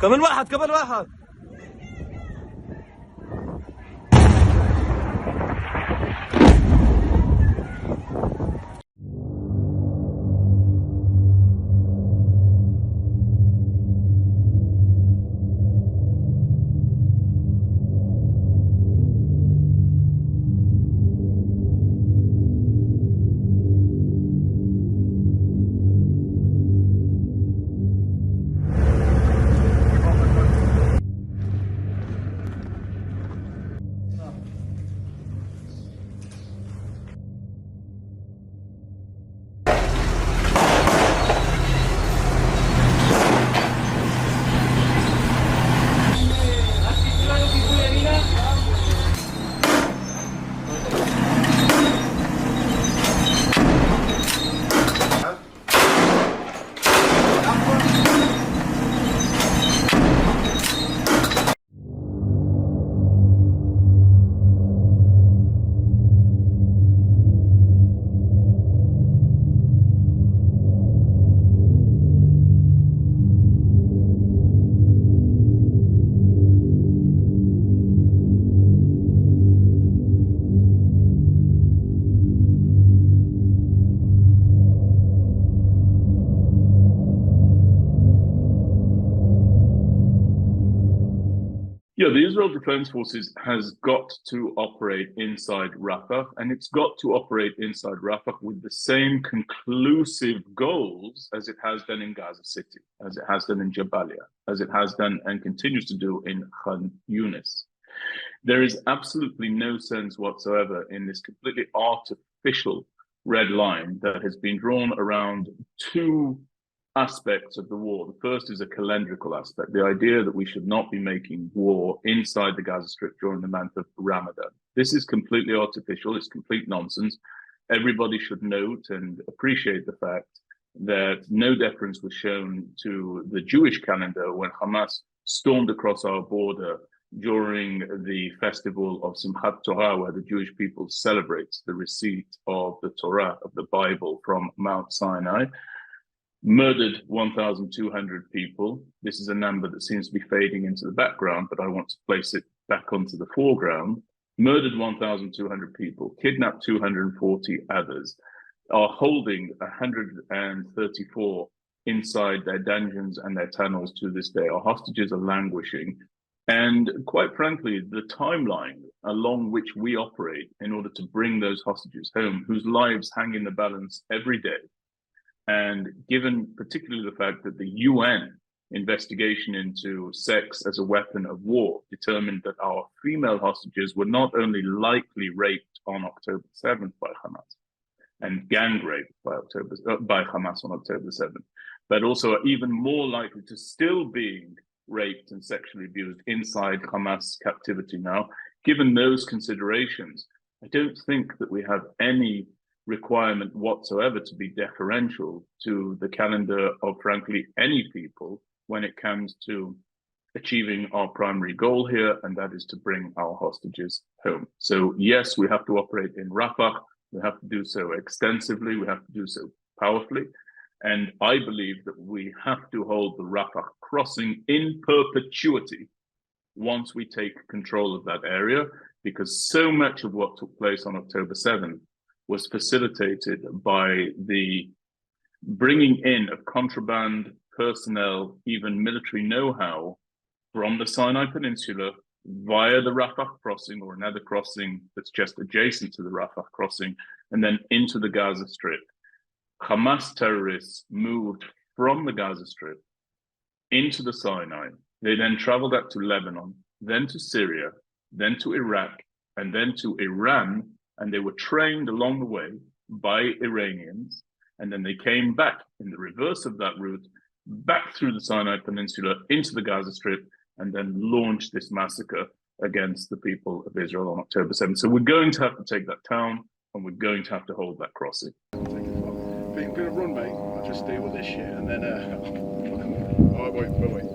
كمان واحد كمان واحد. Yeah, the Israel Defense Forces has got to operate inside Rafah, and it's got to operate inside Rafah with the same conclusive goals as it has done in Gaza City, as it has done in Jabalia, as it has done and continues to do in Khan Yunis. There is absolutely no sense whatsoever in this completely artificial red line that has been drawn around two aspects of the war. The first is a calendrical aspect, the idea that we should not be making war inside the Gaza Strip during the month of Ramadan. This is completely artificial, it's complete nonsense. Everybody should note and appreciate the fact that no deference was shown to the Jewish calendar when Hamas stormed across our border during the festival of Simchat Torah, where the Jewish people celebrate the receipt of the Torah, of the Bible from Mount Sinai. Murdered 1,200 people. This is a number that seems to be fading into the background, but I want to place it back onto the foreground. Murdered 1,200 people, kidnapped 240 others, are holding 134 inside their dungeons and their tunnels to this day. Our hostages are languishing. And quite frankly, the timeline along which we operate in order to bring those hostages home, whose lives hang in the balance every day, and given particularly the fact that the UN investigation into sex as a weapon of war determined that our female hostages were not only likely raped on October 7th by Hamas and gang raped by Hamas on October 7th, but also are even more likely to still being raped and sexually abused inside Hamas captivity now. Given those considerations, I don't think that we have any requirement whatsoever to be deferential to the calendar of, frankly, any people when it comes to achieving our primary goal here, and that is to bring our hostages home. So yes, we have to operate in Rafah. We have to do so extensively. We have to do so powerfully. And I believe that we have to hold the Rafah crossing in perpetuity once we take control of that area, because so much of what took place on October 7th was facilitated by the bringing in of contraband, personnel, even military know-how from the Sinai Peninsula via the Rafah crossing or another crossing that's just adjacent to the Rafah crossing, and then into the Gaza Strip. Hamas terrorists moved from the Gaza Strip into the Sinai. They then traveled up to Lebanon, then to Syria, then to Iraq, and then to Iran. And they were trained along the way by Iranians. And then they came back in the reverse of that route, back through the Sinai Peninsula into the Gaza Strip, and then launched this massacre against the people of Israel on October 7th. So we're going to have to take that town, and we're going to have to hold that crossing. I'm going to run, mate. I'll just deal with this shit, and then, oh, wait.